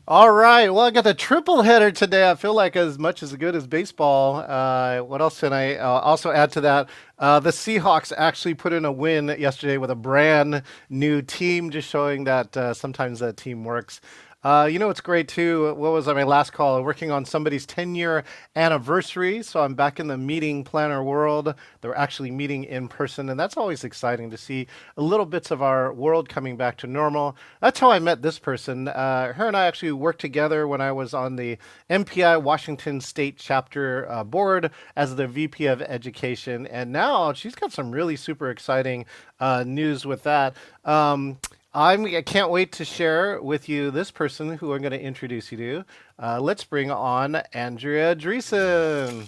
All right. Well, I got the triple header today. I feel like as much as good as baseball. What else can I also add to that? The Seahawks actually put in a win yesterday with a brand new team, just showing that sometimes that team works. It's great too. What was my last call? Working on somebody's 10-year anniversary. So I'm back in the meeting planner world. They're actually meeting in person, and that's always exciting to see a little bits of our world coming back to normal. That's how I met this person. Her and I actually worked together when I was on the MPI Washington State chapter board as the VP of Education, and now she's got some really super exciting news with that. I can't wait to share with you this person who I'm going to introduce you to. Let's bring on Andrea Driessen.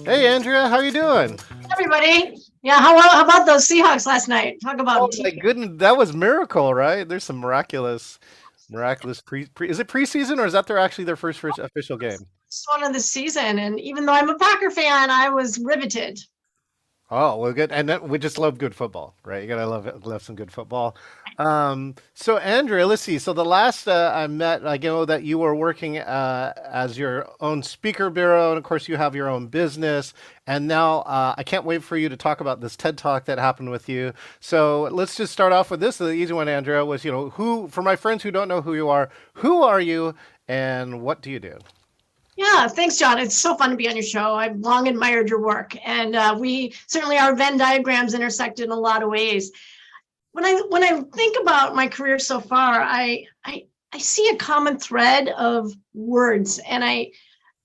Hey, Andrea, how you doing? Everybody. Yeah, how about those Seahawks last night? Talk about Oh team. my goodness, that was miracle, right? There's some miraculous pre. Is it preseason or is that their first official game? It's one of the season, and even though I'm a Packer fan, I was riveted. Oh, well, good. And then we just love good football, right? You gotta love some good football. So Andrea, let's see. So the last I met, I know that you were working as your own speaker bureau, and of course you have your own business. And now I can't wait for you to talk about this TED Talk that happened with you. So let's just start off with this. The easy one, Andrea, was who for my friends who don't know who are you, and what do you do? Yeah, thanks, John. It's so fun to be on your show. I've long admired your work, and we certainly our Venn diagrams intersect in a lot of ways. When I think about my career so far, I see a common thread of words, and I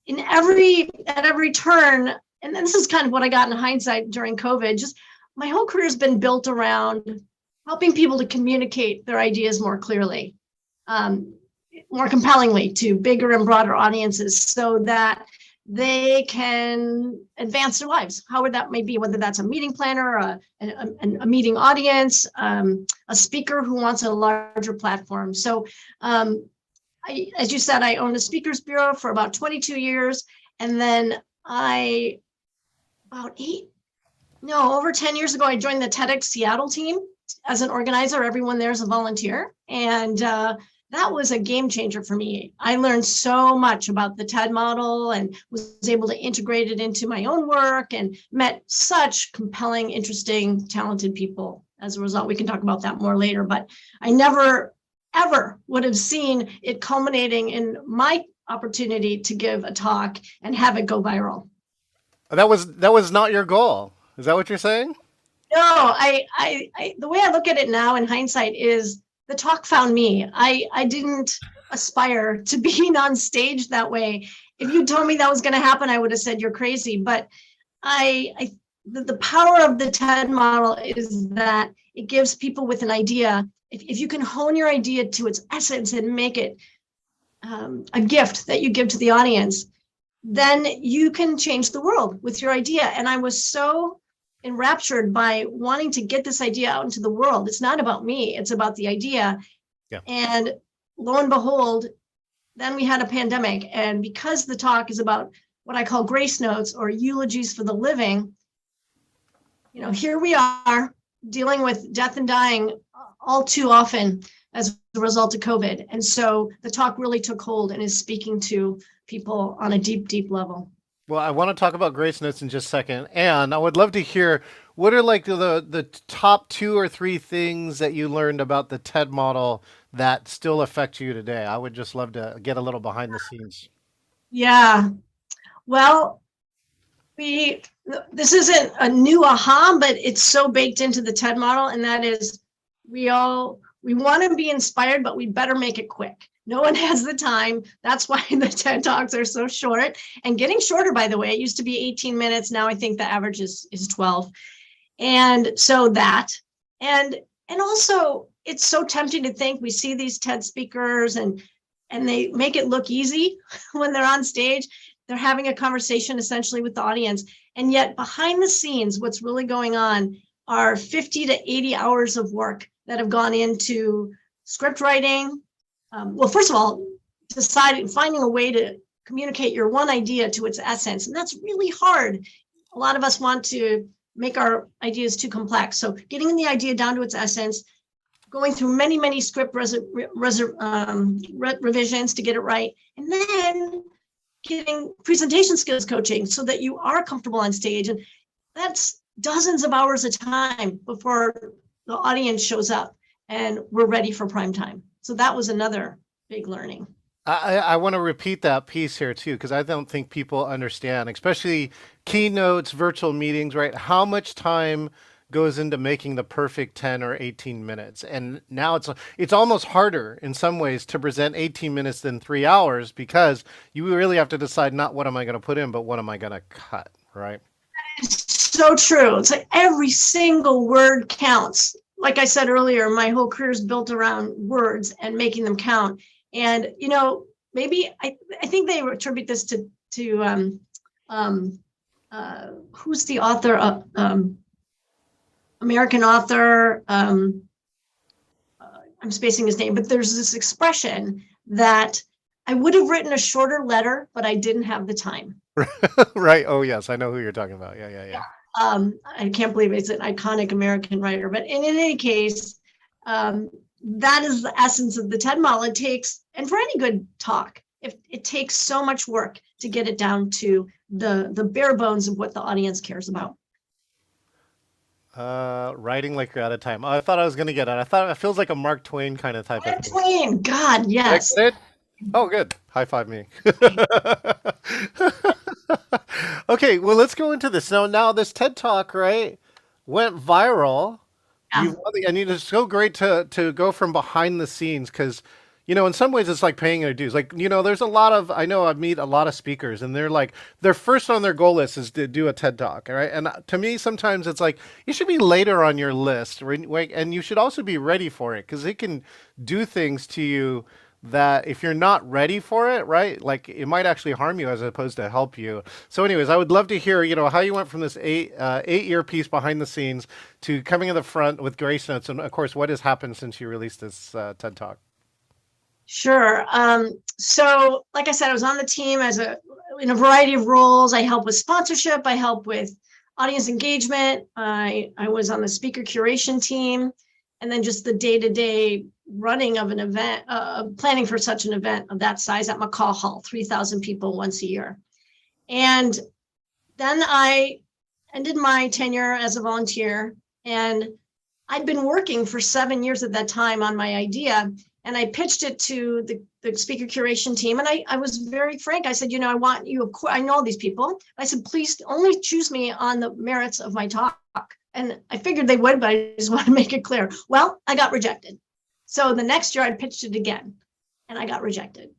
in every at every turn, and this is kind of what I got in hindsight during COVID. Just my whole career has been built around helping people to communicate their ideas more clearly, um, more compellingly to bigger and broader audiences so that they can advance their lives, however that may be, whether that's a meeting planner, a meeting audience, a speaker who wants a larger platform. So, as you said, I owned a speakers bureau for about 22 years. And then about over 10 years ago, I joined the TEDx Seattle team as an organizer. Everyone there is a volunteer. And that was a game changer for me. I learned so much about the TED model and was able to integrate it into my own work and met such compelling, interesting, talented people. As a result, we can talk about that more later, but I never, ever would have seen it culminating in my opportunity to give a talk and have it go viral. That was not your goal. Is that what you're saying? No, the way I look at it now in hindsight is the talk found me. I didn't aspire to being on stage that way. If you told me that was going to happen, I would have said you're crazy. But the power of the TED model is that it gives people with an idea. If you can hone your idea to its essence and make it a gift that you give to the audience, then you can change the world with your idea. And I was so enraptured by wanting to get this idea out into the world. It's not about me, it's about the idea. Yeah. And lo and behold, then we had a pandemic. And because the talk is about what I call grace notes or eulogies for the living, here we are dealing with death and dying all too often as a result of COVID. And so the talk really took hold and is speaking to people on a deep, deep level. Well, I want to talk about grace notes in just a second, and I would love to hear what are like the top two or three things that you learned about the TED model that still affect you today. I would just love to get a little behind the scenes. Yeah. Well, this isn't a new aha, but it's so baked into the TED model, and that is we want to be inspired, but we better make it quick. No one has the time. That's why the TED Talks are so short and getting shorter, by the way. It used to be 18 minutes. Now I think the average is 12. And so and also it's so tempting to think we see these TED speakers and they make it look easy when they're on stage. They're having a conversation essentially with the audience. And yet behind the scenes, what's really going on are 50 to 80 hours of work that have gone into script writing. Well, first of all, finding a way to communicate your one idea to its essence. And that's really hard. A lot of us want to make our ideas too complex. So getting the idea down to its essence, going through many, many script revisions to get it right, and then getting presentation skills coaching so that you are comfortable on stage. And that's dozens of hours of time before the audience shows up and we're ready for prime time. So that was another big learning. I want to repeat that piece here too, because I don't think people understand, especially keynotes, virtual meetings, right? How much time goes into making the perfect 10 or 18 minutes. And now it's almost harder in some ways to present 18 minutes than 3 hours because you really have to decide not what am I going to put in, but what am I going to cut, right? It's so true. It's like every single word counts. Like I said earlier, my whole career is built around words and making them count. And maybe I think they attribute this to who's the author of American author. I'm spacing his name, but there's this expression that I would have written a shorter letter, but I didn't have the time. Right. Oh, yes. I know who you're talking about. Yeah. I can't believe it's an iconic American writer, but in any case, that is the essence of the TED model. It takes, and for any good talk, it takes so much work to get it down to the bare bones of what the audience cares about. Writing like you're out of time. Oh, I thought I was going to get it. I thought it feels like a Mark Twain kind of type of Mark thing. Twain, God, yes. Did I get it? Oh, good. High five me. Okay, well, let's go into this. Now this TED Talk, right, went viral. Yeah. And it's so great to go from behind the scenes because, in some ways it's like paying their dues. Like, there's a lot of, I know I meet a lot of speakers and they're like, their first on their goal list is to do a TED Talk, right? And to me, sometimes it's like, you should be later on your list, right? And you should also be ready for it because it can do things to you that if you're not ready for it, right, like it might actually harm you as opposed to help you. So anyways, I would love to hear, how you went from this 8 year piece behind the scenes to coming in the front with Grace Notes. And of course, what has happened since you released this TED Talk? Sure. So like I said, I was on the team in a variety of roles. I help with sponsorship. I help with audience engagement. I was on the speaker curation team, and then just the day-to-day running of an event, planning for such an event of that size at McCall Hall, 3,000 people once a year. And then I ended my tenure as a volunteer, and I'd been working for 7 years at that time on my idea, and I pitched it to the speaker curation team. And I was very frank. I said, I want you, I know all these people. I said, please only choose me on the merits of my talk. And I figured they would, but I just want to make it clear. Well, I got rejected. So the next year I pitched it again and I got rejected.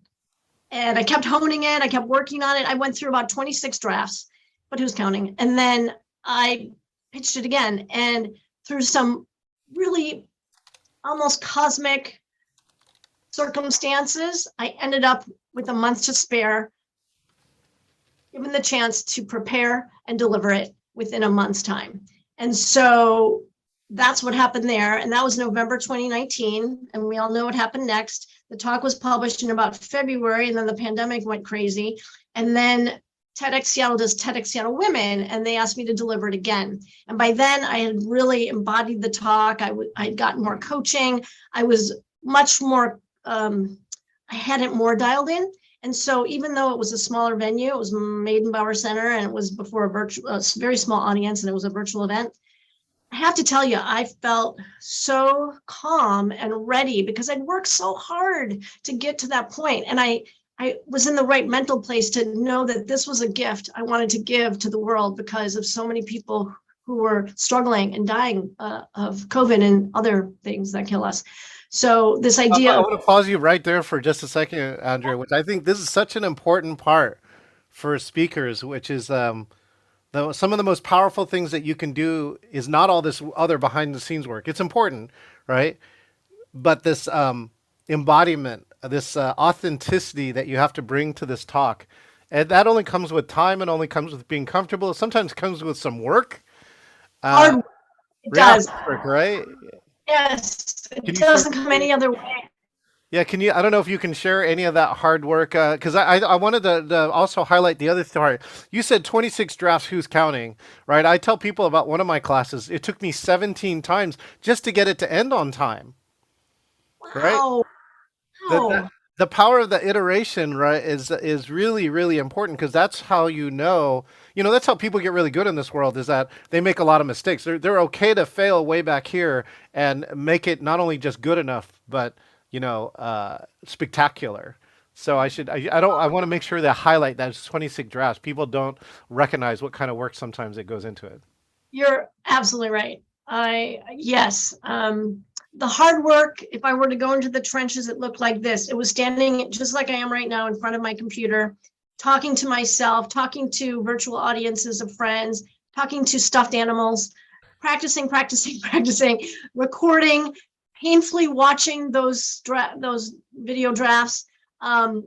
And I kept honing it. I kept working on it. I went through about 26 drafts, but who's counting? And then I pitched it again. And through some really almost cosmic circumstances, I ended up with a month to spare, given the chance to prepare and deliver it within a month's time. And so that's what happened there. And that was November 2019. And we all know what happened next. The talk was published in about February, and then the pandemic went crazy. And then TEDx Seattle does TEDx Seattle Women, and they asked me to deliver it again. And by then I had really embodied the talk. I'd gotten more coaching. I was much more, I had it more dialed in. And so even though it was a smaller venue, it was Maidenbauer Center, and it was before a very small audience, and it was a virtual event, I have to tell you, I felt so calm and ready because I'd worked so hard to get to that point. And I was in the right mental place to know that this was a gift I wanted to give to the world because of so many people who were struggling and dying of COVID and other things that kill us. So this idea. I want to pause you right there for just a second, Andrea, which I think this is such an important part for speakers, which is some of the most powerful things that you can do is not all this other behind the scenes work. It's important, right? But this embodiment, this authenticity that you have to bring to this talk, and that only comes with time and only comes with being comfortable. Sometimes comes with some work. Hard, it does. Work, right? Yes, it doesn't come any other way. Yeah, I don't know if you can share any of that hard work, because I wanted to also highlight the other part. You said 26 drafts, who's counting, right? I tell people about one of my classes, it took me 17 times just to get it to end on time. right? Wow. The Wow. the power of the iteration, right, is really really important because that's how that's how people get really good in this world is that they make a lot of mistakes. They're okay to fail way back here and make it not only just good enough, but spectacular. So I want to make sure that highlight that it's 26 drafts. People don't recognize what kind of work sometimes it goes into it. You're absolutely right. Yes. The hard work, if I were to go into the trenches, it looked like this. It was standing just like I am right now in front of my computer, talking to myself, talking to virtual audiences of friends, talking to stuffed animals, practicing, practicing, practicing, recording, painfully watching those video drafts, um,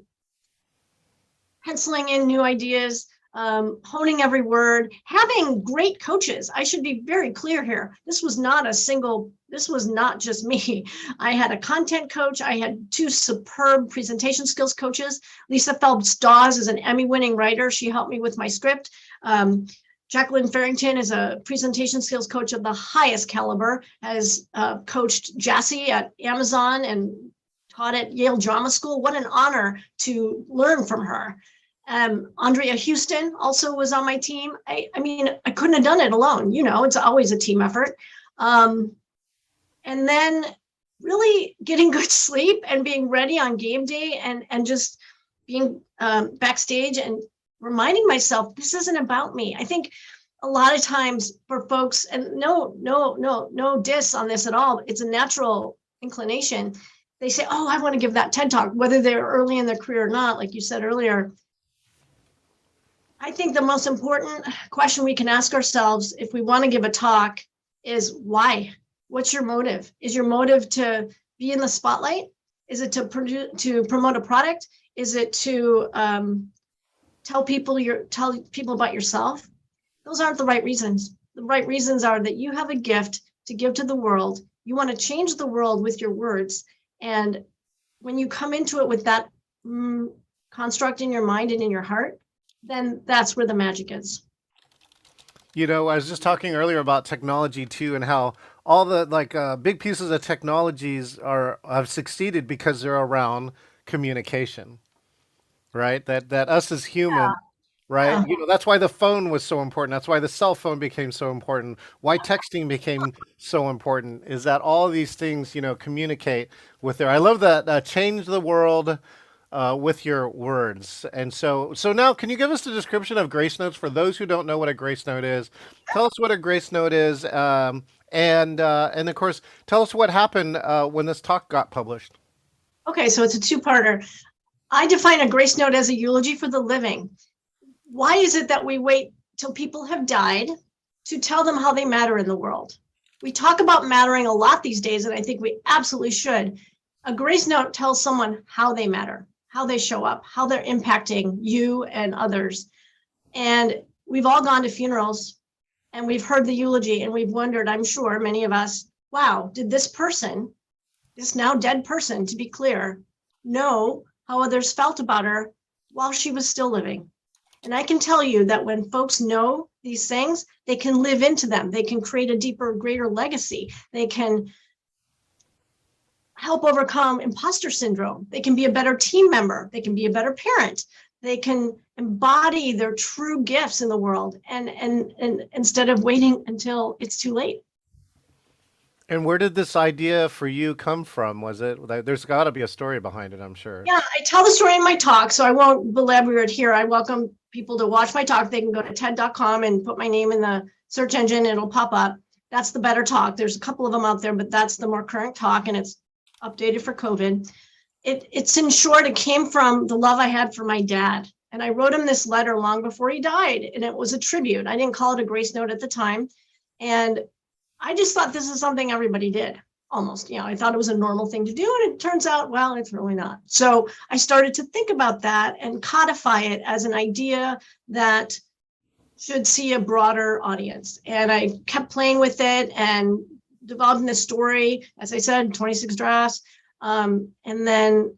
penciling in new ideas, honing every word, having great coaches. I should be very clear here. This was not just me. I had a content coach. I had two superb presentation skills coaches. Lisa Phelps Dawes is an Emmy-winning writer. She helped me with my script. Jacqueline Farrington is a presentation skills coach of the highest caliber, has coached Jassy at Amazon and taught at Yale Drama School. What an honor to learn from her. Andrea Houston also was on my team. I mean, I couldn't have done it alone. It's always a team effort. And then really getting good sleep and being ready on game day and just being backstage and reminding myself, this isn't about me. I think a lot of times for folks, and no diss on this at all, it's a natural inclination. They say, oh, I want to give that TED talk, whether they're early in their career or not, like you said earlier. I think the most important question we can ask ourselves if we want to give a talk is why? What's your motive? Is your motive to be in the spotlight? Is it to promote a product? Is it to tell people about yourself? Those aren't the right reasons. The right reasons are that you have a gift to give to the world. You want to change the world with your words. And when you come into it with that construct in your mind and in your heart, then that's where the magic is. I was just talking earlier about technology too, and how all the big pieces of technologies have succeeded because they're around communication, right? That us as humans, right? Yeah. That's why the phone was so important. That's why the cell phone became so important. Why texting became so important is that all of these things, communicate with their. I love that change the world with your words. And so now, can you give us the description of grace notes for those who don't know what a grace note is? Tell us what a grace note is, and of course, tell us what happened when this talk got published. Okay, so it's a two-parter. I define a grace note as a eulogy for the living. Why is it that we wait till people have died to tell them how they matter in the world? We talk about mattering a lot these days, and I think we absolutely should. A grace note tells someone how they matter, how they show up, how they're impacting you and others. And we've all gone to funerals and we've heard the eulogy and we've wondered, I'm sure many of us, wow, did this person, this now dead person, to be clear, know how others felt about her while she was still living? And I can tell you that when folks know these things, they can live into them. They can create a deeper, greater legacy. They can help overcome imposter syndrome. They can be a better team member. They can be a better parent. They can embody their true gifts in the world and instead of waiting until it's too late. And where did this idea for you come from? Was it, there's got to be a story behind it, I'm sure. Yeah, I tell the story in my talk, so I won't belabor it here. I welcome people to watch my talk. They can go to TED.com and put my name in the search engine. It'll pop up. That's the better talk. There's a couple of them out there, but that's the more current talk, and it's updated for COVID. It's in short, it came from the love I had for my dad. And I wrote him this letter long before he died, and it was a tribute. I didn't call it a grace note at the time. And I just thought this is something everybody did, almost. I thought it was a normal thing to do, and it turns out, well, it's really not. So I started to think about that and codify it as an idea that should see a broader audience. And I kept playing with it and developing this story, as I said, 26 drafts. And then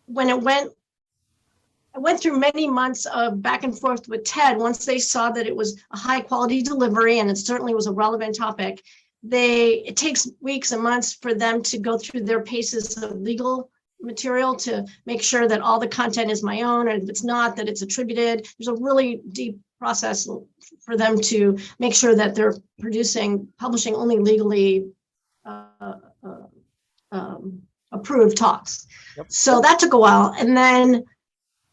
when I went through many months of back and forth with TED. Once they saw that it was a high quality delivery and it certainly was a relevant topic, it takes weeks and months for them to go through their paces of legal material to make sure that all the content is my own, and if it's not, that it's attributed. There's a really deep process for them to make sure that they're publishing only legally approved talks. Yep. So that took a while. And then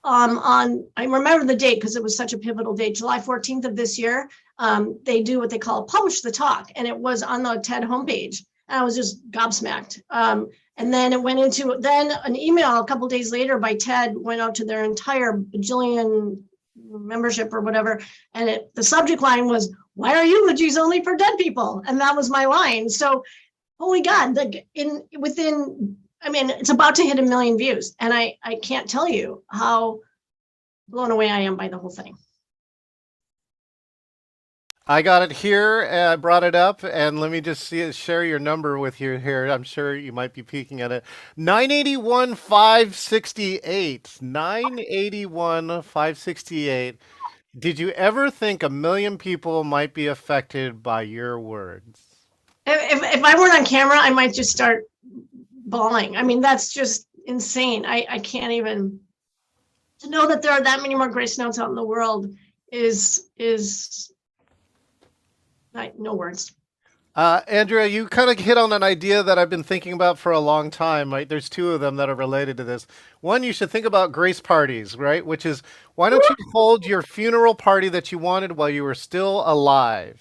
I remember the date because it was such a pivotal date, July 14th of this year, they do what they call publish the talk. And it was on the TED homepage. And I was just gobsmacked. And then it went into an email a couple of days later by TED went out to their entire bajillion membership or whatever. And the subject line was, why are eulogies only for dead people? And that was my line. So, holy God, it's about to hit 1 million views. And I can't tell you how blown away I am by the whole thing. I got it here. I brought it up, and let me just share your number with you here. I'm sure you might be peeking at it. 981,568. 981,568. Did you ever think 1 million people might be affected by your words? If I weren't on camera, I might just start bawling. I mean, that's just insane. I can't even, to know that there are that many more Grace Notes out in the world is no words. Andrea, you kind of hit on an idea that I've been thinking about for a long time, right? There's two of them that are related to this. One, you should think about grace parties, right? Which is, why don't you hold your funeral party that you wanted while you were still alive?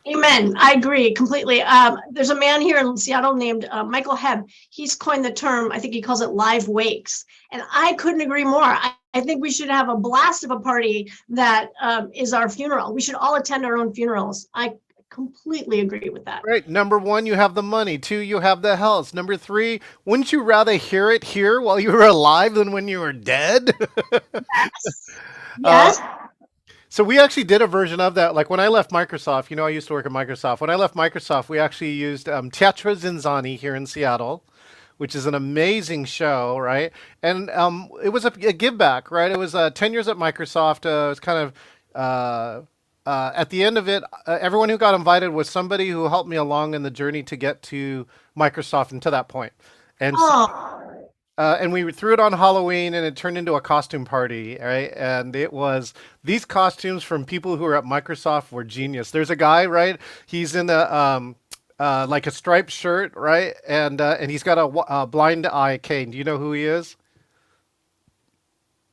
Amen. I agree completely. There's a man here in Seattle named Michael Hebb. He's coined the term, I think he calls it live wakes. And I couldn't agree more. I think we should have a blast of a party that is our funeral. We should all attend our own funerals. I completely agree with that. Right. Number one, you have the money. Two, you have the health. Number three, wouldn't you rather hear it here while you were alive than when you were dead? Yes. So we actually did a version of that. Like when I left Microsoft, I used to work at Microsoft. When I left Microsoft, we actually used Teatro Zinzani here in Seattle, which is an amazing show, right? And it was a give back, right? It was 10 years at Microsoft. It was kind of at the end of it, everyone who got invited was somebody who helped me along in the journey to get to Microsoft and to that point. And and we threw it on Halloween, and it turned into a costume party, right? And it was these costumes from people who were at Microsoft were genius. There's a guy, right? He's in a like a striped shirt, right? And he's got a blind eye cane. Do you know who he is?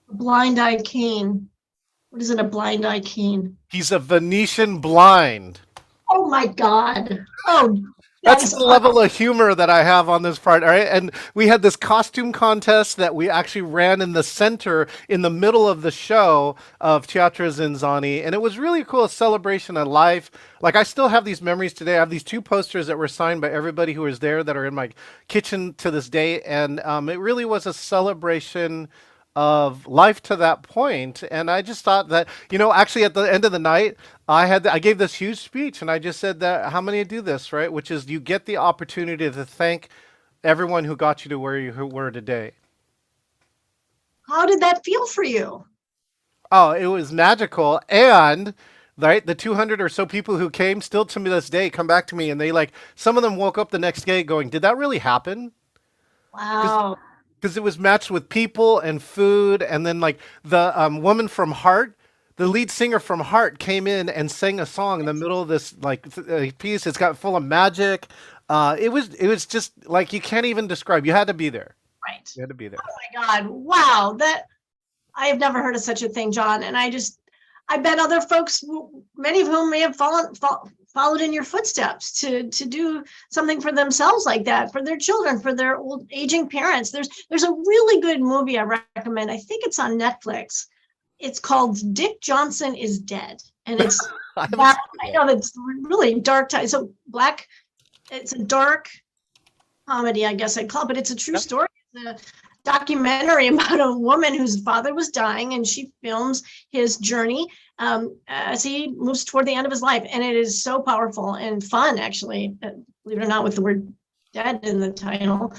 Blind eye cane. What is it? A blind eye cane? He's a Venetian blind. Oh my God! Oh. That's the level of humor that I have on this part, all right? And we had this costume contest that we actually ran in the center, in the middle of the show of Teatro Zinzani, and it was really cool, a celebration of life. Like, I still have these memories today. I have these 2 posters that were signed by everybody who was there that are in my kitchen to this day, and it really was a celebration of life to that point. And I just thought that, actually at the end of the night, I gave this huge speech, and I just said that how many do this, right? Which is, you get the opportunity to thank everyone who got you to where you were today. How did that feel for you? Oh, it was magical. And right, the 200 or so people who came still to me this day come back to me, and some of them woke up the next day going, did that really happen? Wow. Because it was matched with people and food, and then like the woman from Heart, the lead singer from Heart, came in and sang a song in the middle of this piece. It's got full of magic. It was just like, you can't even describe. You had to be there. Right. You had to be there. Oh my God! Wow, I have never heard of such a thing, John. And I bet other folks, many of whom may have followed in your footsteps to do something for themselves like that, for their children, for their old aging parents. There's a really good movie I recommend. I think it's on Netflix. It's called Dick Johnson is Dead. And it's, I know that's really dark. So it's a dark comedy, I guess I'd call it, but it's a true story. It's a documentary about a woman whose father was dying, and she films his journey as he moves toward the end of his life. And it is so powerful and fun, actually, believe it or not, with the word dead in the title.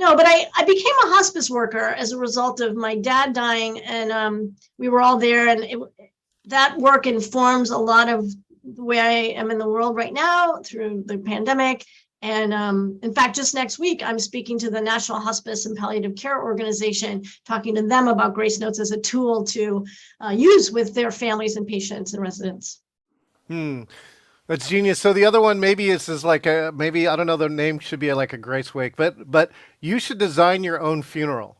No, but I became a hospice worker as a result of my dad dying, and we were all there, and that work informs a lot of the way I am in the world right now through the pandemic. And in fact, just next week, I'm speaking to the National Hospice and Palliative Care Organization, talking to them about Grace Notes as a tool to use with their families and patients and residents. Hmm. That's genius. So the other one maybe is like a maybe I don't know the name should be like a Grace Wake, but you should design your own funeral.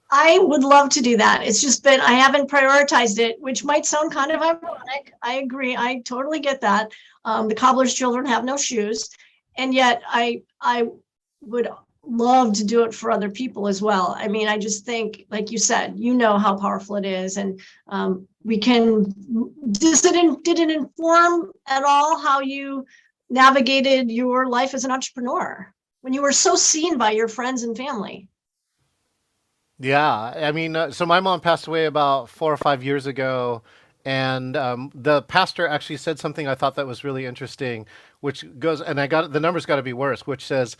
I would love to do that. It's just been, I haven't prioritized it, which might sound kind of ironic. I agree. I totally get that. The cobbler's children have no shoes. And yet I would love to do it for other people as well. I mean, I just think, like you said, you know how powerful it is. And we can, did it inform at all how you navigated your life as an entrepreneur when you were so seen by your friends and family? Yeah, I mean, so my mom passed away about 4 or 5 years ago, and the pastor actually said something I thought that was really interesting, which goes, and I got the numbers got to be worse, which says,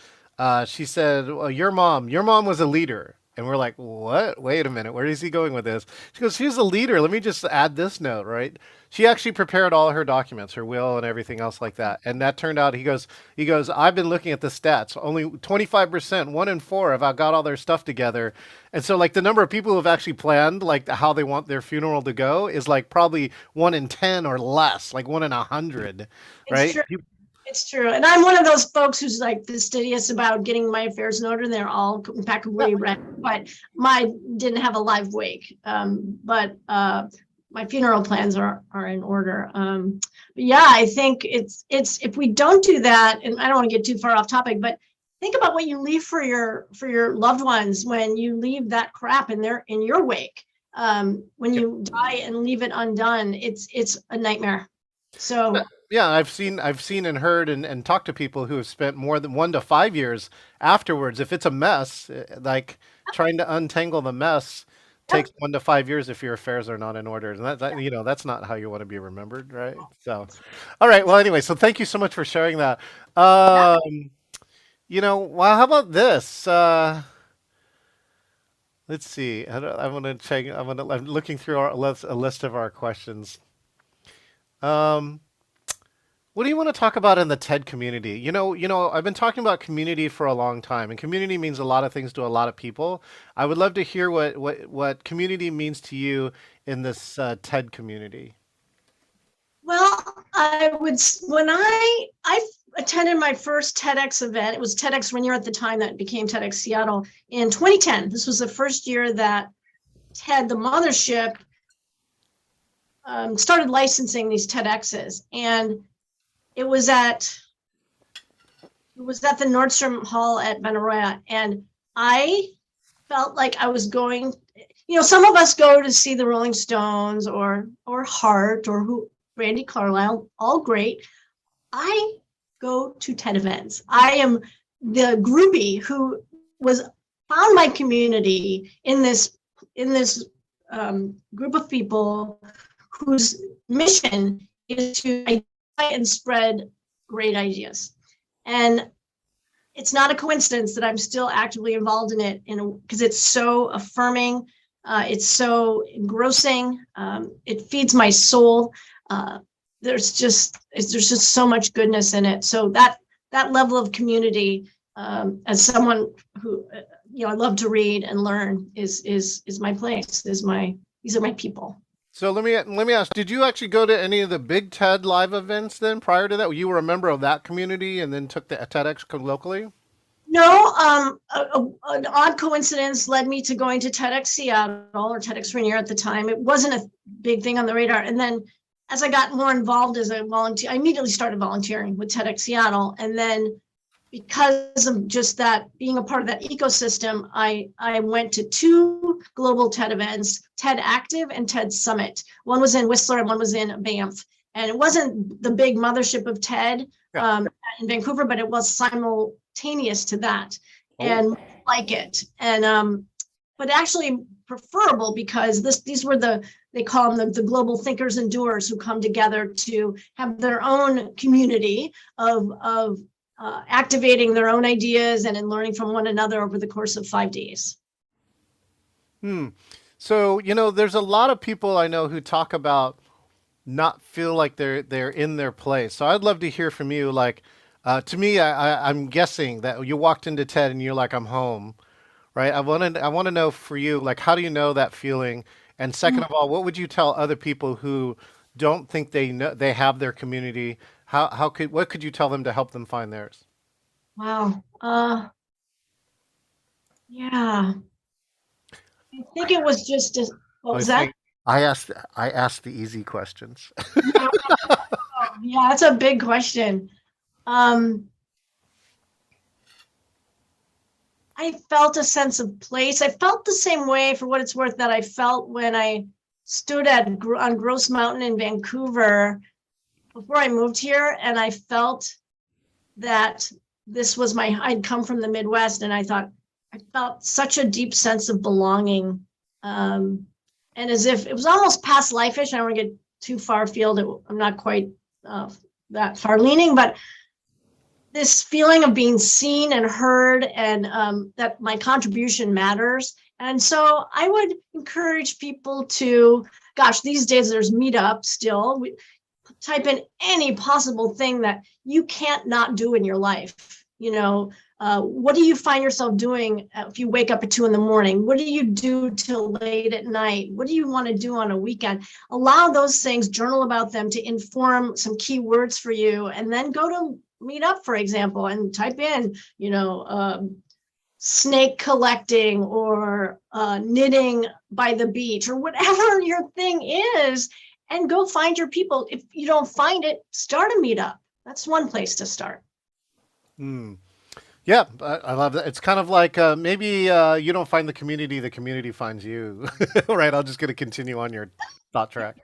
she said, well, your mom was a leader. And we're like, what? Wait a minute. Where is he going with this? She goes, she was a leader. Let me just add this note, right? She actually prepared all her documents, her will and everything else like that. And that turned out, he goes, I've been looking at the stats. Only 25%, 1 in 4 have got all their stuff together. And so like the number of people who have actually planned like how they want their funeral to go is like probably 1 in 10 or less, like 1 in 100, It's right? true. It's true. And I'm one of those folks who's like fastidious about getting my affairs in order. They're all impeccably read, but my didn't have a live wake. But my funeral plans are in order. But yeah, I think it's if we don't do that, and I don't want to get too far off topic, but think about what you leave for your loved ones when you leave that crap in your wake. When you die and leave it undone, it's a nightmare. So Yeah, I've seen and heard and talked to people who have spent more than 1 to 5 years afterwards. If it's a mess, like trying to untangle the mess yep. takes 1 to 5 years if your affairs are not in order. And that's not how you want to be remembered, right? So, all right. Well, anyway, so thank you so much for sharing that. Yeah. Well, how about this? Let's see. I want to check. I'm looking through a list of our questions. Um, What do you want to talk about in the TED community? I've been talking about community for a long time, and community means a lot of things to a lot of people. I would love to hear what community means to you in this TED community. Well, when I attended my first TEDx event, it was TEDx Rainier at the time that became TEDx Seattle in 2010. This was the first year that TED, the mothership, started licensing these TEDx's, and it was at the Nordstrom Hall at Benaroya, and I felt like I was going. Some of us go to see the Rolling Stones or Heart or Randy Carlisle, all great. I go to TED events. I am the groupie who was found my community in this group of people whose mission is to identify and spread great ideas. And it's not a coincidence that I'm still actively involved in it, because it's so affirming, it's so engrossing, it feeds my soul. There's just so much goodness in it. So that level of community, as someone who I love to read and learn, is my place. These are my people. So let me ask: did you actually go to any of the big TED live events then prior to that? You were a member of that community and then took the TEDx locally? No, an odd coincidence led me to going to TEDx Seattle or TEDx Rainier at the time. It wasn't a big thing on the radar. And then as I got more involved as a volunteer, I immediately started volunteering with TEDx Seattle. And then because of just that, being a part of that ecosystem, I went to 2 global TED events, TED Active and TED Summit. One was in Whistler and one was in Banff. And it wasn't the big mothership of TED in Vancouver, but it was simultaneous to that, and like it. And but actually preferable, because these were they call them the global thinkers and doers, who come together to have their own community of activating their own ideas and in learning from one another over the course of 5 days. So, there's a lot of people I know who talk about not feel like they're in their place. So I'd love to hear from you. Like, to me, I'm guessing that you walked into TED and you're like, I'm home, right? I want to know for you, like, how do you know that feeling? And second of all, what would you tell other people who don't think they know they have their community? What could you tell them to help them find theirs? Wow. Yeah. I think it was just what I was that? think I asked the easy questions. Yeah, yeah, that's a big question. Um, I felt a sense of place. I felt the same way, for what it's worth, that I felt when I stood on Gross Mountain in Vancouver before I moved here, and I felt that this was I'd come from the Midwest, and I felt such a deep sense of belonging. And as if it was almost past life-ish. I don't want to get too far afield. I'm not quite that far leaning, but this feeling of being seen and heard, and that my contribution matters. And so I would encourage people to, gosh, these days there's Meetup still. Type in any possible thing that you can't not do in your life. What do you find yourself doing if you wake up at 2 a.m? What do you do till late at night? What do you want to do on a weekend? Allow those things, journal about them, to inform some key words for you, and then go to Meetup, for example, and type in, snake collecting, or knitting by the beach, or whatever your thing is, and go find your people. If you don't find it, start a Meetup. That's one place to start. Hmm. Yeah, I love that. It's kind of like maybe you don't find the community finds you. Right. I'm just going to continue on your thought track.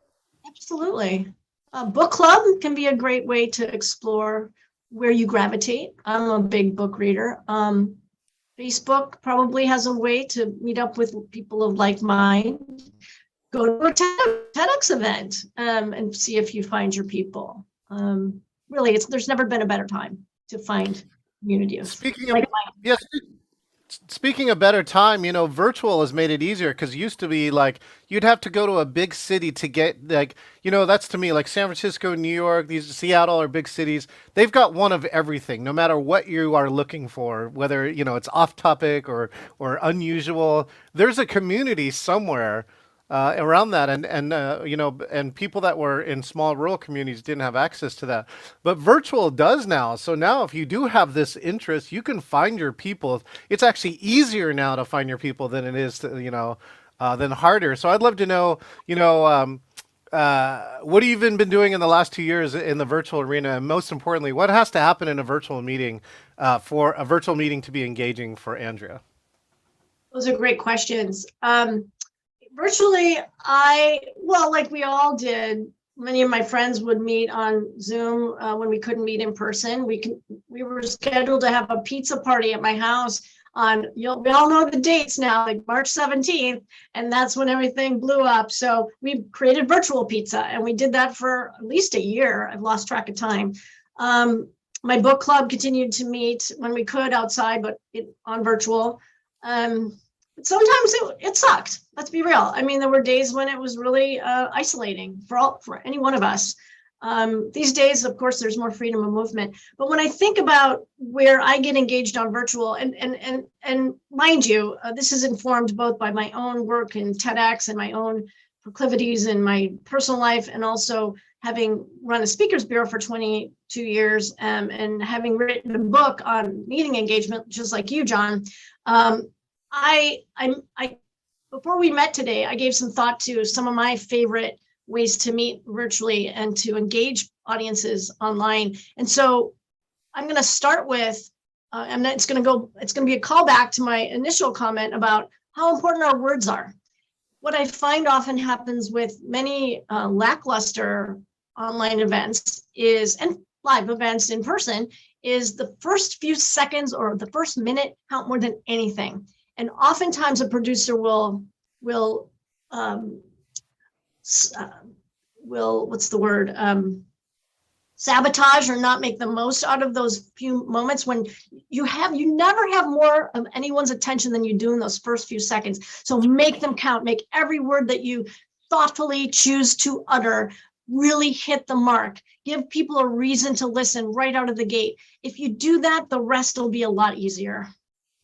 Absolutely. A book club can be a great way to explore where you gravitate. I'm a big book reader. Facebook probably has a way to meet up with people of like mind. Go to a TEDx event, and see if you find your people. Really, there's never been a better time to find community of Speaking of like mind. yes, speaking of better time, virtual has made it easier because it used to be like you'd have to go to a big city to get like, that's to me like San Francisco, New York, these Seattle are big cities. They've got one of everything, no matter what you are looking for, whether, it's off topic or unusual. There's a community somewhere around that, and people that were in small rural communities didn't have access to that, but virtual does now. So now if you do have this interest, you can find your people. It's actually easier now to find your people than it is to, than harder. So I'd love to know, what have you been doing in the last 2 years in the virtual arena, and most importantly, what has to happen in a virtual meeting for a virtual meeting to be engaging for Andrea? Those are great questions. Virtually, well, like we all did, many of my friends would meet on Zoom when we couldn't meet in person. We were scheduled to have a pizza party at my house we all know the dates now, like March 17th, and that's when everything blew up. So we created virtual pizza, and we did that for at least a year. I've lost track of time. My book club continued to meet when we could outside, but on virtual. Sometimes it sucked. Let's be real. I mean, there were days when it was really isolating for any one of us. These days, of course, there's more freedom of movement. But when I think about where I get engaged on virtual, and mind you, this is informed both by my own work in TEDx and my own proclivities in my personal life, and also having run a speakers bureau for 22 years, and having written a book on meeting engagement, just like you, John. I before we met today, I gave some thought to some of my favorite ways to meet virtually and to engage audiences online. And so I'm going to start with, and it's going to be a callback to my initial comment about how important our words are. What I find often happens with many lackluster online events and live events in person is the first few seconds or the first minute count more than anything. And oftentimes a producer will what's the word? Sabotage or not make the most out of those few moments when you never have more of anyone's attention than you do in those first few seconds. So make them count. Make every word that you thoughtfully choose to utter really hit the mark. Give people a reason to listen right out of the gate. If you do that, the rest will be a lot easier.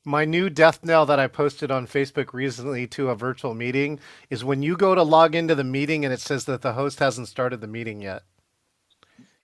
My new death knell that I posted on Facebook recently to a virtual meeting is when you go to log into the meeting and it says that the host hasn't started the meeting yet.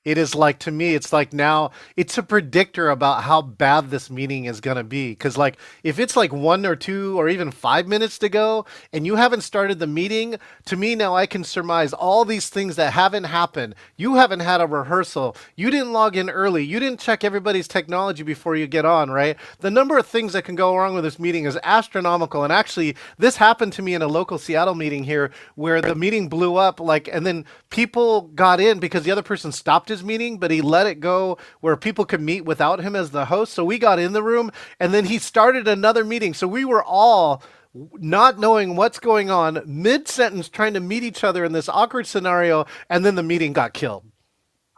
It is like, to me, it's like now it's a predictor about how bad this meeting is going to be. Cause like if it's like 1 or 2 or even 5 minutes to go and you haven't started the meeting, to me now I can surmise all these things that haven't happened. You haven't had a rehearsal. You didn't log in early. You didn't check everybody's technology before you get on, right? The number of things that can go wrong with this meeting is astronomical. And actually this happened to me in a local Seattle meeting here where the meeting blew up, like, and then people got in because the other person stopped his meeting, but he let it go where people could meet without him as the host. So we got in the room and then he started another meeting. So we were all not knowing what's going on, mid-sentence trying to meet each other in this awkward scenario, and then the meeting got killed.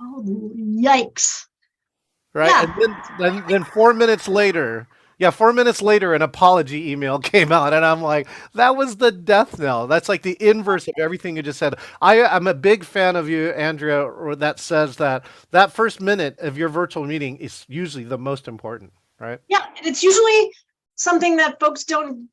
Oh, yikes. Right? Yeah. And then 4 minutes later, yeah, 4 minutes later, an apology email came out, and I'm like, that was the death knell. That's like the inverse of everything you just said. I'm a big fan of you, Andrea, that says that that first minute of your virtual meeting is usually the most important, right? Yeah, and it's usually something that folks don't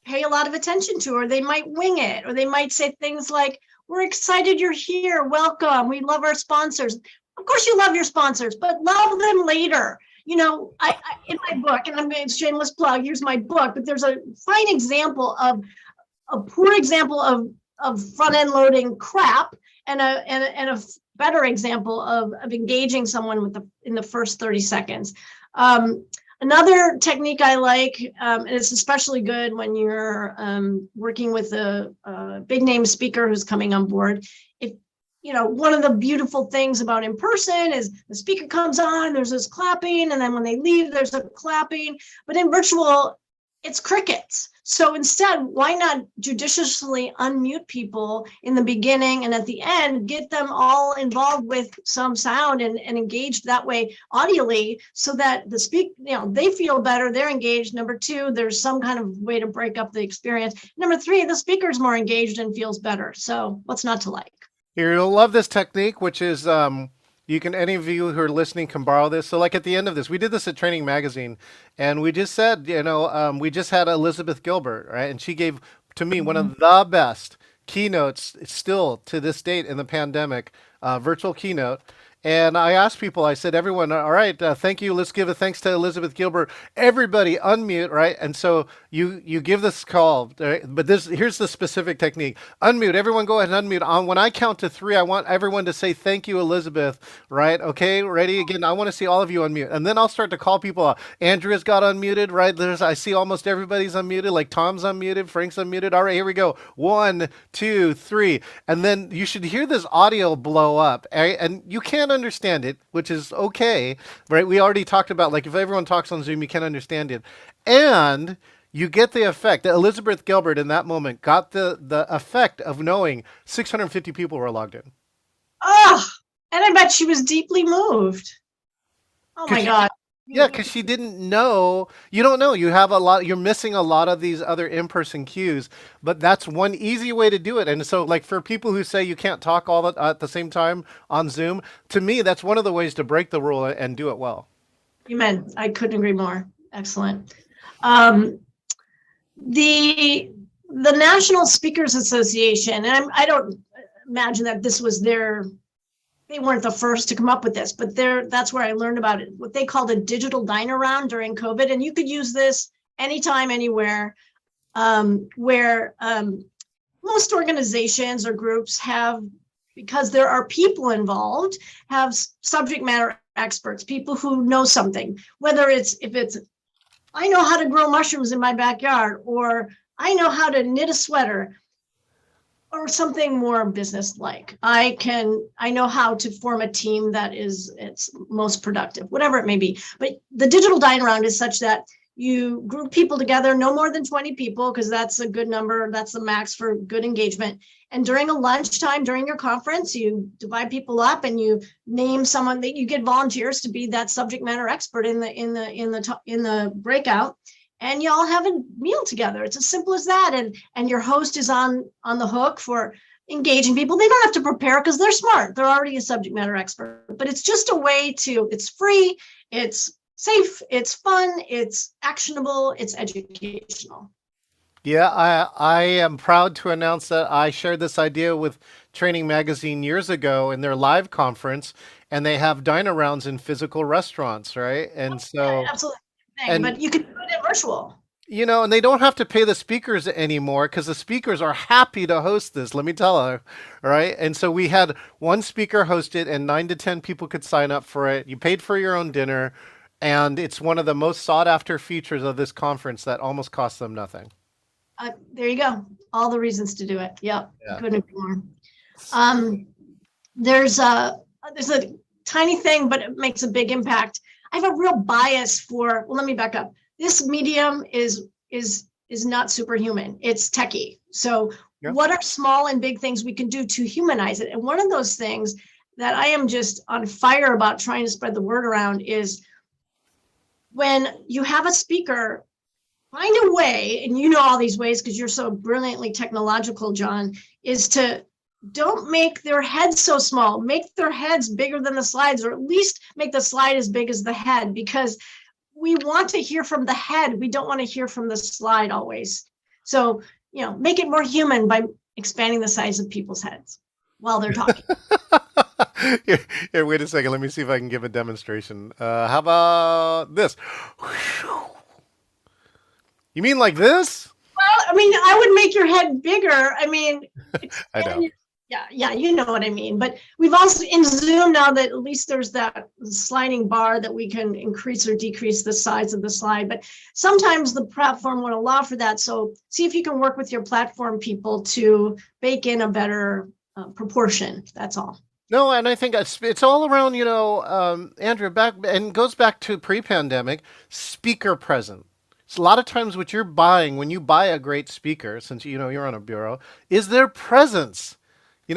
pay a lot of attention to, or they might wing it, or they might say things like, we're excited you're here, welcome, we love our sponsors. Of course you love your sponsors, but love them later. You know, I in my book, and I'm going to shameless plug, here's my book, but there's a fine example of a poor example of front end loading crap, and a better example of engaging someone in the first 30 seconds. Another technique I like, and it's especially good when you're working with a big name speaker who's coming on board. If you know, one of the beautiful things about in person is the speaker comes on, there's this clapping, and then when they leave, there's a clapping. But in virtual, it's crickets. So instead, why not judiciously unmute people in the beginning and at the end, get them all involved with some sound and engaged that way audially, so that they feel better, they're engaged. Number two, there's some kind of way to break up the experience. Number three, the speaker's more engaged and feels better. So what's not to like? You'll love this technique, which is any of you who are listening can borrow this. So like at the end of this, we did this at Training Magazine, and we just said, we just had Elizabeth Gilbert, right? And she gave, to me, one of the best keynotes still to this date in the pandemic, virtual keynote. And I asked people, I said, everyone, all right, thank you. Let's give a thanks to Elizabeth Gilbert. Everybody unmute, right? And so you give this call, right? But here's the specific technique. Unmute, everyone go ahead and unmute. When I count to 3, I want everyone to say, thank you, Elizabeth, right? Okay, ready? Again, I want to see all of you unmute. And then I'll start to call people out. Andrea's got unmuted, right? I see almost everybody's unmuted, like Tom's unmuted, Frank's unmuted. All right, here we go. 1, 2, 3. And then you should hear this audio blow up, right? And you can't understand it, which is okay, right? We already talked about, like, if everyone talks on Zoom, you can't understand it. And you get the effect. Elizabeth Gilbert in that moment got the effect of knowing 650 people were logged in. Oh, and I bet she was deeply moved. Oh my God. Yeah, because she didn't know. You don't know. You're missing a lot of these other in-person cues, but that's one easy way to do it. And so, like, for people who say you can't talk all at the same time on Zoom, to me, that's one of the ways to break the rule and do it well. Amen. I couldn't agree more. Excellent. The National Speakers Association, and I don't imagine that this was they weren't the first to come up with this, but that's where I learned about it, what they called a digital dine-around during COVID. And you could use this anytime, anywhere, where most organizations or groups have, because there are people involved, have subject matter experts, people who know something, whether if it's, I know how to grow mushrooms in my backyard, or I know how to knit a sweater, or something more business-like. I know how to form a team that it's most productive, whatever it may be. But the digital dine around is such that you group people together, no more than 20 people, because that's a good number. That's the max for good engagement. And during a lunchtime, during your conference, you divide people up and you name someone that you get volunteers to be that subject matter expert in the breakout. And you all have a meal together. It's as simple as that. And your host is on the hook for engaging people. They don't have to prepare because they're smart. They're already a subject matter expert, but it's just a way it's free, it's safe, it's fun, it's actionable, it's educational. Yeah, I am proud to announce that I shared this idea with Training Magazine years ago in their live conference, and they have dine rounds in physical restaurants, right? And Yeah, so, absolutely. and But you can do it virtual. and they don't have to pay the speakers anymore because the speakers are happy to host this. Let me tell you, right? And so we had one speaker host it, and 9 to 10 people could sign up for it. You paid for your own dinner, and it's one of the most sought after features of this conference that almost costs them nothing. There you go. All the reasons to do it. Yep. Yeah. Couldn't agree more. Um, there's a tiny thing, but it makes a big impact. I have a real bias for, well, let me back up. This medium is not superhuman. It's techie. So Yeah. what are small and big things we can do to humanize it? And one of those things that I am just on fire about trying to spread the word around is when you have a speaker, find a way, and you know all these ways because you're so brilliantly technological, John, is to don't make their heads so small. Make their heads bigger than the slides, or at least make the slide as big as the head, because we want to hear from the head. We don't want to hear from the slide always. So, make it more human by expanding the size of people's heads while they're talking. Here, wait a second. Let me see if I can give a demonstration. How about this? You mean like this? Well, I would make your head bigger. I know. Yeah, you know what I mean. But we've also in Zoom now that at least there's that sliding bar that we can increase or decrease the size of the slide. But sometimes the platform won't allow for that. So see if you can work with your platform people to bake in a better proportion. That's all. No, and I think it's all around, Andrea, back and goes back to pre-pandemic, speaker present. So a lot of times what you're buying when you buy a great speaker, since you're on a bureau, is their presence.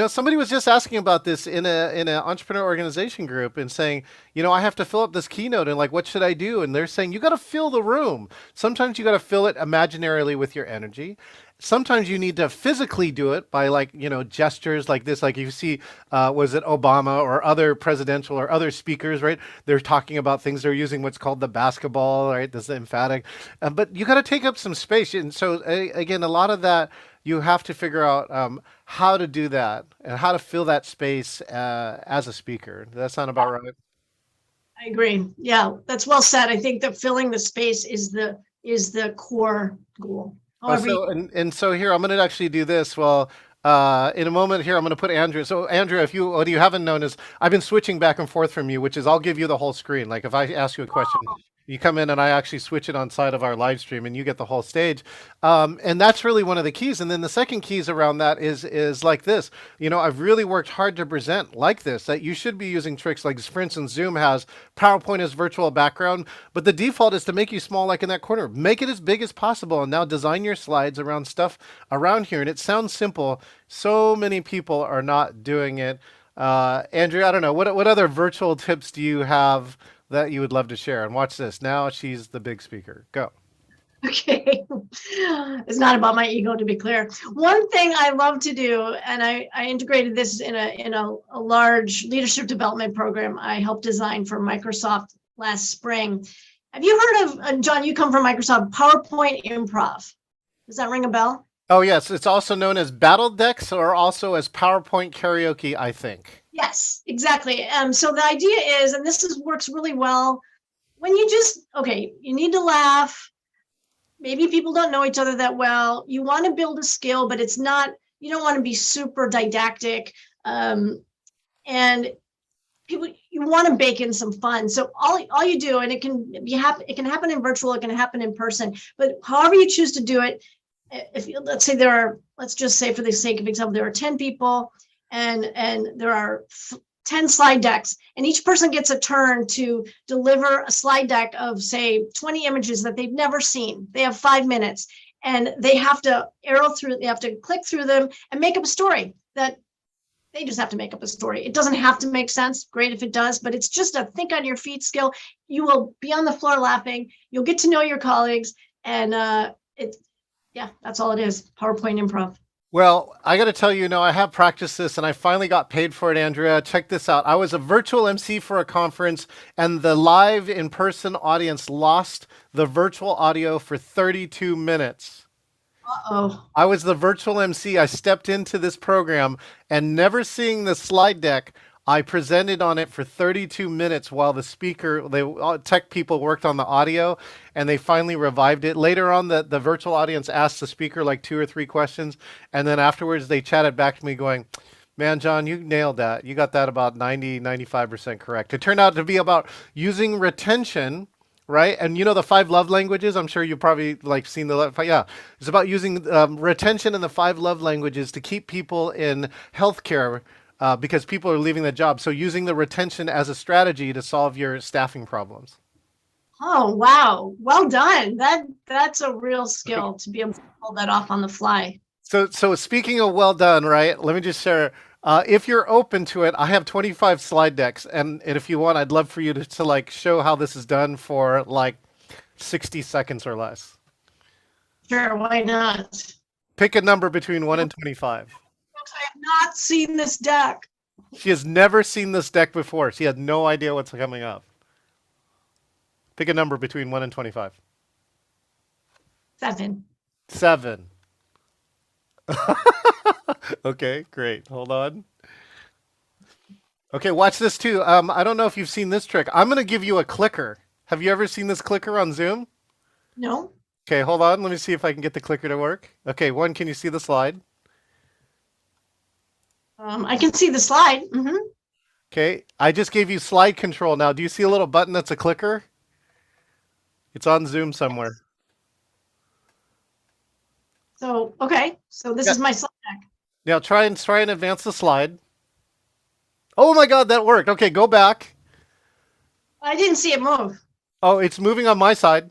Somebody was just asking about this in an entrepreneur organization group and saying, I have to fill up this keynote and like, what should I do? And they're saying, you got to fill the room. Sometimes you got to fill it imaginarily with your energy. Sometimes you need to physically do it by gestures like this, like you see, was it Obama or other presidential or other speakers, right? They're talking about things. They're using what's called the basketball, right? This is emphatic, but you got to take up some space. And so again, a lot of that, you have to figure out how to do that and how to fill that space as a speaker. Does that sound about right? I agree. Yeah, that's well said. I think that filling the space is the core goal. So here, I'm going to actually do this. Well, in a moment here, I'm going to put Andrea. So Andrea, what you haven't known is I've been switching back and forth from you, which is I'll give you the whole screen. Like if I ask you a question, you come in and I actually switch it on side of our live stream and you get the whole stage. And that's really one of the keys. And then the second keys around that is like this. I've really worked hard to present like this, that you should be using tricks like, for instance, Zoom has PowerPoint as virtual background, but the default is to make you small, like in that corner. Make it as big as possible. And now design your slides around stuff around here. And it sounds simple. So many people are not doing it. Andrea, I don't know. What other virtual tips do you have that you would love to share? And watch this. Now she's the big speaker. Go. Okay. It's not about my ego, to be clear. One thing I love to do, and I integrated this in a large leadership development program I helped design for Microsoft last spring. Have you heard of, John, you come from Microsoft, PowerPoint Improv? Does that ring a bell? Oh, yes. It's also known as Battle Decks or also as PowerPoint Karaoke, I think. Yes, exactly. So the idea is, and works really well, when you you need to laugh. Maybe people don't know each other that well. You want to build a skill, but you don't want to be super didactic. And you want to bake in some fun. So all you do, and it can happen in virtual, it can happen in person, but however you choose to do it, let's just say for the sake of example, there are 10 people and there are 10 slide decks, and each person gets a turn to deliver a slide deck of, say, 20 images that they've never seen. They have 5 minutes, and they have to click through them and make up a story that they just have to make up a story. It doesn't have to make sense. Great if it does, but it's just a think on your feet skill. You will be on the floor laughing. You'll get to know your colleagues, and that's all it is. PowerPoint Improv. Well, I got to tell you, I have practiced this and I finally got paid for it, Andrea. Check this out. I was a virtual MC for a conference, and the live in person audience lost the virtual audio for 32 minutes. Uh-oh. I was the virtual MC. I stepped into this program and never seeing the slide deck, I presented on it for 32 minutes while the tech people worked on the audio, and they finally revived it. Later on, the virtual audience asked the speaker like 2 or 3 questions, and then afterwards they chatted back to me going, man, John, you nailed that. You got that about 95% correct. It turned out to be about using retention, right? And the 5 love languages. I'm sure you've probably like seen yeah. It's about using retention in the 5 love languages to keep people in healthcare because people are leaving the job. So using the retention as a strategy to solve your staffing problems. Oh, wow. Well done. That's a real skill to be able to pull that off on the fly. So speaking of well done, right? Let me just share. If you're open to it, I have 25 slide decks, and if you want, I'd love for you to like show how this is done for like 60 seconds or less. Sure, why not? Pick a number between 1 and 25. Folks, I have not seen this deck. She has never seen this deck before. She had no idea what's coming up. Pick a number between 1 and 25. 7. 7. Okay, great. Hold on. Okay, watch this too. I don't know if you've seen this trick. I'm going to give you a clicker. Have you ever seen this clicker on Zoom? No. Okay, hold on. Let me see if I can get the clicker to work. Okay, one, can you see the slide? I can see the slide. Mm-hmm. Okay, I just gave you slide control. Now, do you see a little button that's a clicker? It's on Zoom somewhere. So, okay. So this is my slide deck. Now try and advance the slide. Oh my God, that worked. Okay, go back. I didn't see it move. Oh, it's moving on my side.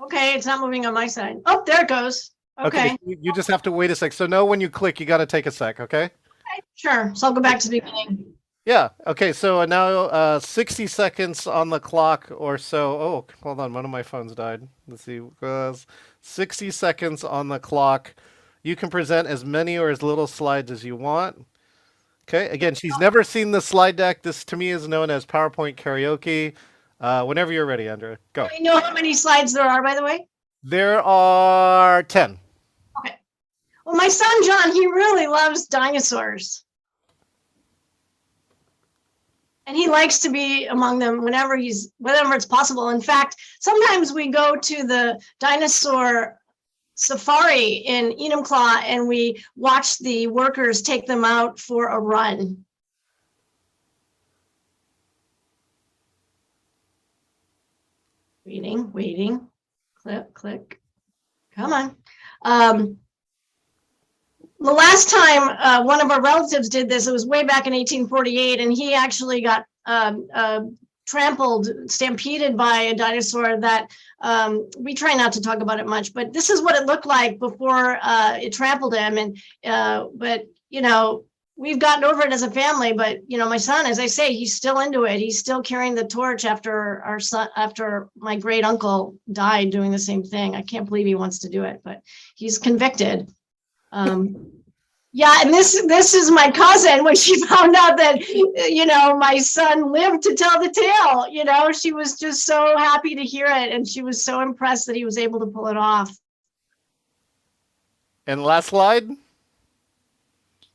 Okay, it's not moving on my side. Oh, there it goes. Okay. You just have to wait a sec. So now when you click, you got to take a sec, okay? Okay, sure. So I'll go back to the beginning. Yeah. Okay. So now 60 seconds on the clock or so. Oh, hold on. One of my phones died. Let's see. 60 seconds on the clock. You can present as many or as little slides as you want. Okay. Again, she's never seen the slide deck. This to me is known as PowerPoint karaoke. Whenever you're ready, Andrea, go. Do you know how many slides there are, by the way? There are 10. Okay. Well, my son, John, he really loves dinosaurs. And he likes to be among them whenever it's possible. In fact, sometimes we go to the dinosaur safari in Enumclaw and we watch the workers take them out for a run. Waiting, click. Come on. The last time one of our relatives did this, it was way back in 1848, and he actually got trampled, stampeded by a dinosaur that we try not to talk about it much, but this is what it looked like before it trampled him. And but we've gotten over it as a family, but my son, as I say, he's still into it. He's still carrying the torch after my great uncle died doing the same thing. I can't believe he wants to do it, but he's convicted. Yeah, and this is my cousin. When she found out that my son lived to tell the tale, she was just so happy to hear it, and she was so impressed that he was able to pull it off. And last slide.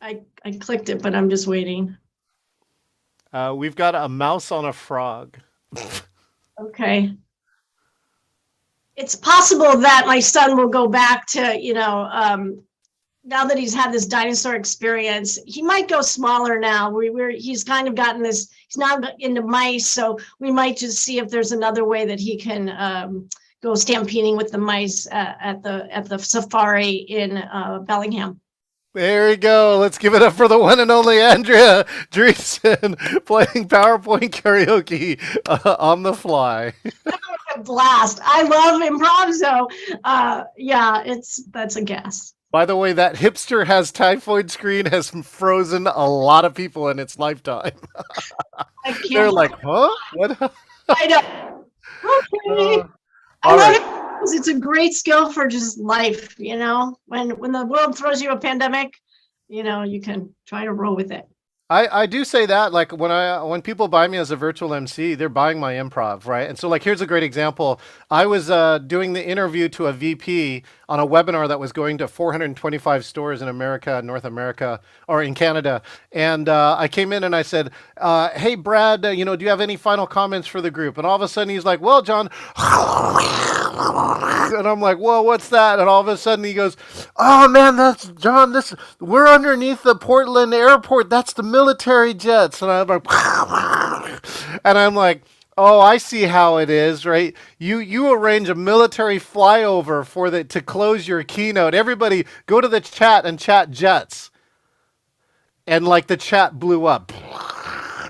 I clicked it, but I'm just waiting. We've got a mouse on a frog. Okay. It's possible that my son will go back to, now that he's had this dinosaur experience, he might go smaller now. He's kind of gotten this, he's now into mice, so we might just see if there's another way that he can go stampeding with the mice at the safari in Bellingham. There we go. Let's give it up for the one and only Andrea Driessen playing PowerPoint karaoke on the fly. A blast. I love improv, so that's a guess. By the way, that hipster has typhoid screen has frozen a lot of people in its lifetime. They're like, huh? What? I know. Okay. I All love right. it because it's a great skill for just life, when the world throws you a pandemic, you can try to roll with it. I do say that like when people buy me as a virtual MC, they're buying my improv, right? And so like here's a great example. I was doing the interview to a VP on a webinar that was going to 425 stores in America, North America, or in Canada, and I came in and I said, "Hey Brad, do you have any final comments for the group?" And all of a sudden he's like, "Well, John," and I'm like, "Whoa, what's that?" And all of a sudden he goes, "Oh man, that's John. This we're underneath the Portland airport. That's the military jets." And I'm like, and I'm like, "Oh, I see how it is, right? You arrange a military flyover for the to close your keynote. Everybody go to the chat and chat jets." And like the chat blew up.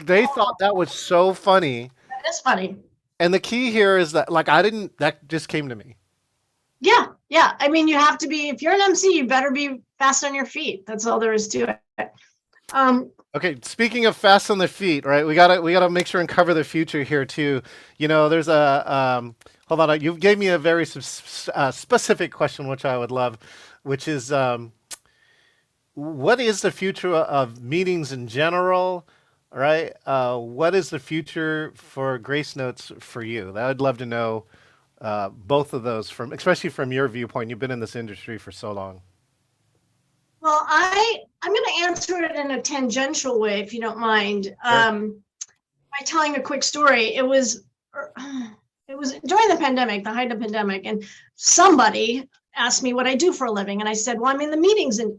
They thought that was so funny. That's funny. And the key here is that like I didn't that just came to me. Yeah, yeah. I mean, you have to be, if you're an MC, you better be fast on your feet. That's all there is to it. Okay, speaking of fast on the feet, right? We gotta make sure and cover the future here too. There's a hold on. You gave me a very specific question, which I would love, which is what is the future of meetings in general, right? What is the future for Grace Notes for you? I would love to know both of those especially from your viewpoint. You've been in this industry for so long. Well, I'm going to answer it in a tangential way, if you don't mind, Sure. by telling a quick story. It was during the pandemic, the height of the pandemic, and somebody asked me what I do for a living, and I said, "Well, I'm in the meetings," and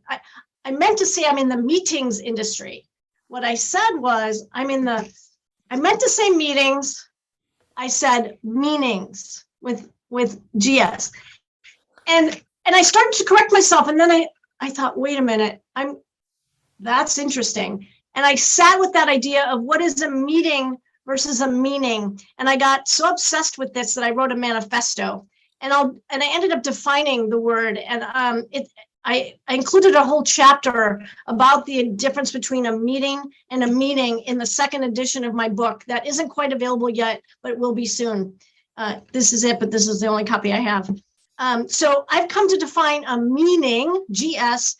I meant to say I'm in the meetings industry. What I said was I meant to say meetings. I said meanings with GS, and I started to correct myself, and then I thought, wait a minute, that's interesting. And I sat with that idea of what is a meeting versus a meaning. And I got so obsessed with this that I wrote a manifesto. And I ended up defining the word. And I included a whole chapter about the difference between a meeting and a meaning in the second edition of my book that isn't quite available yet, but it will be soon. This is it, but this is the only copy I have. So I've come to define a meaning, GS,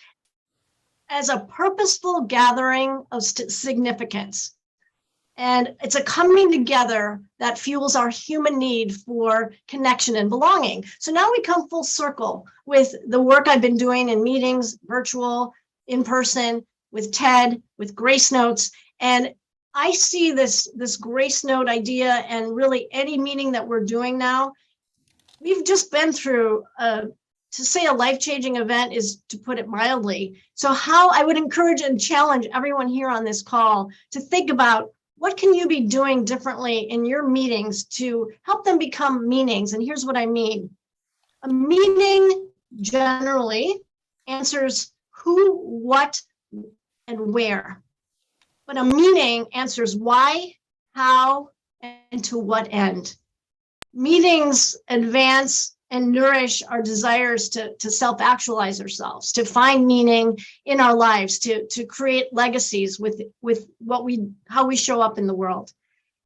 as a purposeful gathering of significance. And it's a coming together that fuels our human need for connection and belonging. So now we come full circle with the work I've been doing in meetings, virtual, in person, with TED, with Grace Notes. And I see this Grace Note idea and really any meeting that we're doing now. We've just been through to say a life-changing event is to put it mildly. So how I would encourage and challenge everyone here on this call to think about what can you be doing differently in your meetings to help them become meanings? And here's what I mean. A meaning generally answers who, what, and where. But a meaning answers why, how, and to what end. Meetings advance and nourish our desires to self-actualize ourselves, to find meaning in our lives, to create legacies with how we show up in the world.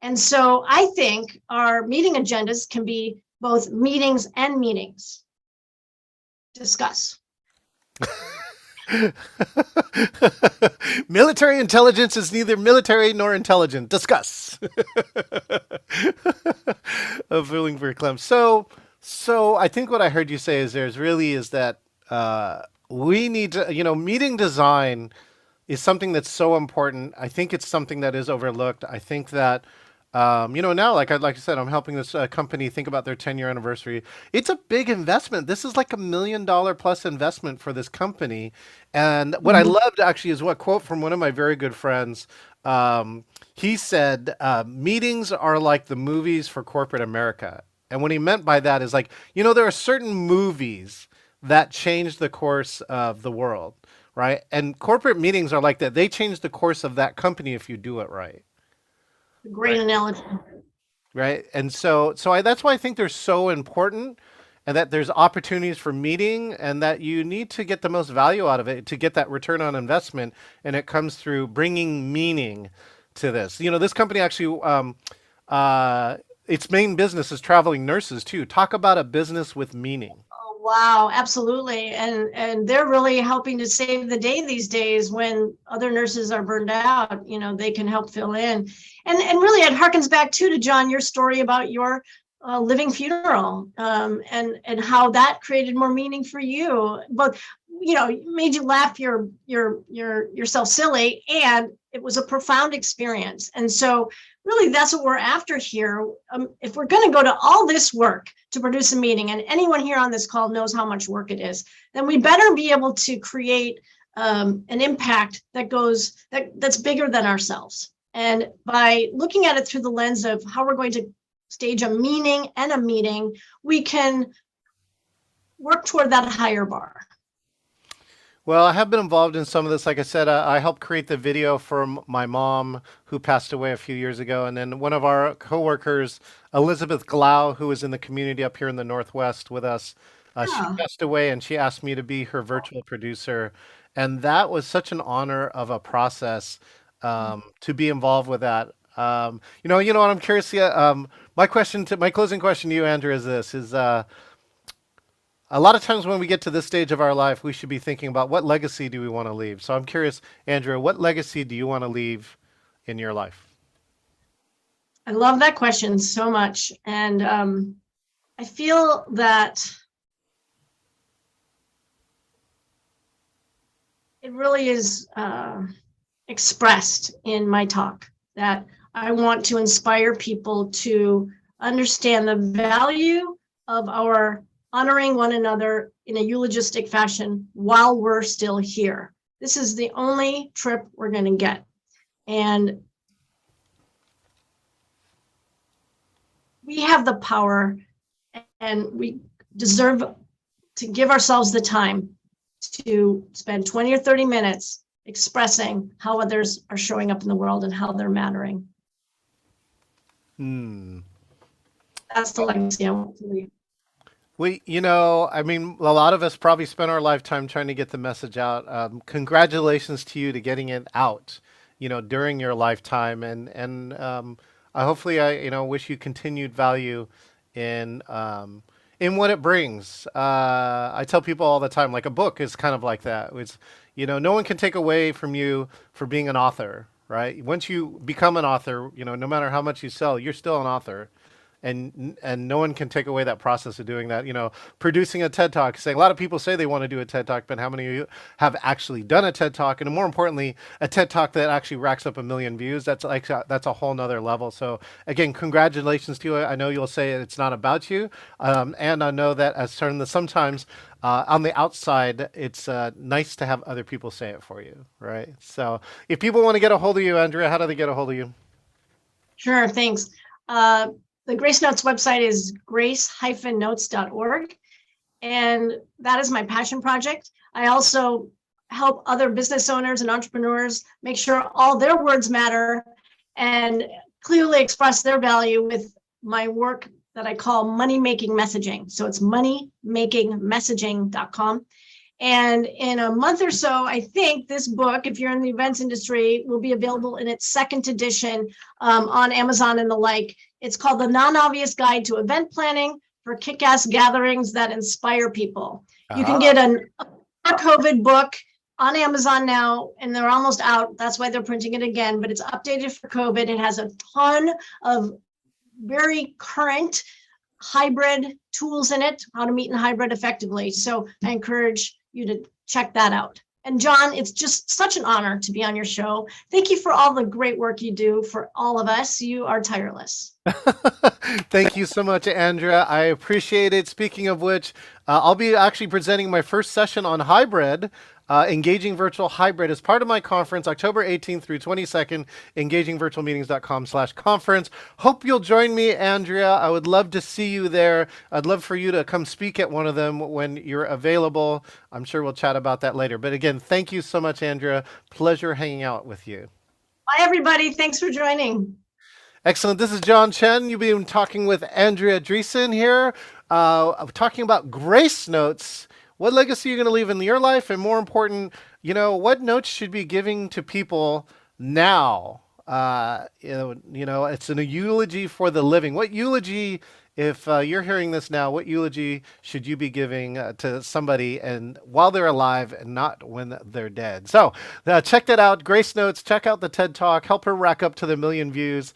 And so I think our meeting agendas can be both meetings and meanings. Discuss. Military intelligence is neither military nor intelligent. Discuss. I'm feeling very clem. So I think what I heard you say is that we need to, meeting design is something that's so important. I think it's something that is overlooked. I think that, now, like I said, I'm helping this company think about their 10-year anniversary. It's a big investment. This is like $1 million plus investment for this company. And what I loved actually is what quote from one of my very good friends. He said, meetings are like the movies for corporate America. And what he meant by that is like, there are certain movies that change the course of the world, right? And corporate meetings are like that. They change the course of that company if you do it right. Great analogy. Right. And that's why I think they're so important and that there's opportunities for meeting and that you need to get the most value out of it to get that return on investment. And it comes through bringing meaning to this. This company actually, its main business is traveling nurses too. Talk about a business with meaning. Oh, wow, absolutely. And they're really helping to save the day these days when other nurses are burned out. They can help fill in. And really, it harkens back to John, your story about your living funeral, and how that created more meaning for you. But made you laugh yourself silly, and it was a profound experience. And so really, that's what we're after here. If we're going to go to all this work to produce a meeting, and anyone here on this call knows how much work it is, then we better be able to create an impact that's bigger than ourselves. And by looking at it through the lens of how we're going to stage a meaning and a meeting, we can work toward that higher bar. Well, I have been involved in some of this. Like I said, I helped create the video for my mom who passed away a few years ago. And then one of our coworkers, Elizabeth Glau, who is in the community up here in the Northwest with us, she Yeah. passed away and she asked me to be her virtual producer. And that was such an honor of a process to be involved with that. You know what I'm curious. Yeah, my closing question to you, Andrea, is this: a lot of times when we get to this stage of our life, we should be thinking about what legacy do we want to leave. So I'm curious, Andrea, what legacy do you want to leave in your life? I love that question so much. And I feel that it really is expressed in my talk that I want to inspire people to understand the value of our honoring one another in a eulogistic fashion while we're still here. This is the only trip we're going to get. And we have the power, and we deserve to give ourselves the time to spend 20 or 30 minutes expressing how others are showing up in the world and how they're mattering. That's the legacy I want to leave. I mean, a lot of us probably spend our lifetime trying to get the message out. Congratulations to you to getting it out, during your lifetime, and hopefully, I wish you continued value in what it brings. I tell people all the time, like a book is kind of like that. It's, no one can take away from you for being an author, right? Once you become an author, no matter how much you sell, you're still an author. And no one can take away that process of doing that. Producing a TED Talk. Saying a lot of people say they want to do a TED Talk, but how many of you have actually done a TED Talk? And more importantly, a TED Talk that actually racks up 1 million views. That's a whole nother level. So again, congratulations to you. I know you'll say it's not about you, and I know that as sometimes on the outside, it's nice to have other people say it for you, right? So if people want to get a hold of you, Andrea, how do they get a hold of you? Sure, thanks. The Grace Notes website is grace-notes.org, and that is my passion project. I also help other business owners and entrepreneurs make sure all their words matter and clearly express their value with my work that I call money-making messaging. So it's moneymakingmessaging.com. And in a month or so, I think this book, if you're in the events industry, will be available in its second edition on Amazon and the like. It's called The Nonobvious Guide to Event Planning for Kick-Ass Gatherings That Inspire People. You can get a COVID book on Amazon now, and they're almost out. That's why they're printing it again, but it's updated for COVID. It has a ton of very current hybrid tools in it, how to meet in hybrid effectively. So I encourage you to check that out. And John, it's just such an honor to be on your show. Thank you for all the great work you do for all of us. You are tireless. Thank you so much, Andrea. I appreciate it. Speaking of which, I'll be actually presenting my first session on hybrid, engaging virtual hybrid, as part of my conference, October 18th through 22nd, engagingvirtualmeetings.com/conference. Hope you'll join me, Andrea. I would love to see you there. I'd love for you to come speak at one of them when you're available. I'm sure we'll chat about that later. But again, thank you so much, Andrea. Pleasure hanging out with you. Bye, everybody. Thanks for joining. Excellent. This is John Chen. You've been talking with Andrea Driessen here, talking about grace notes. What legacy are you going to leave in your life? And more important, what notes should be giving to people now? It's a eulogy for the living. What eulogy, if you're hearing this now, what eulogy should you be giving to somebody and while they're alive and not when they're dead? So check that out. Grace Notes, check out the TED Talk. Help her rack up to the 1 million views.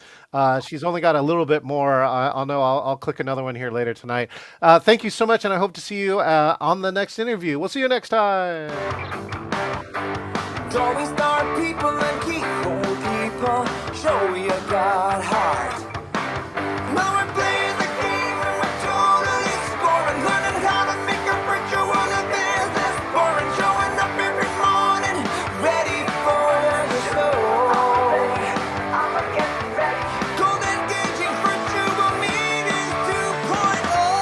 She's only got a little bit more. I'll know. I'll click another one here later tonight. Thank you so much, and I hope to see you on the next interview. We'll see you next time. Going star people and keep people. Show you got heart.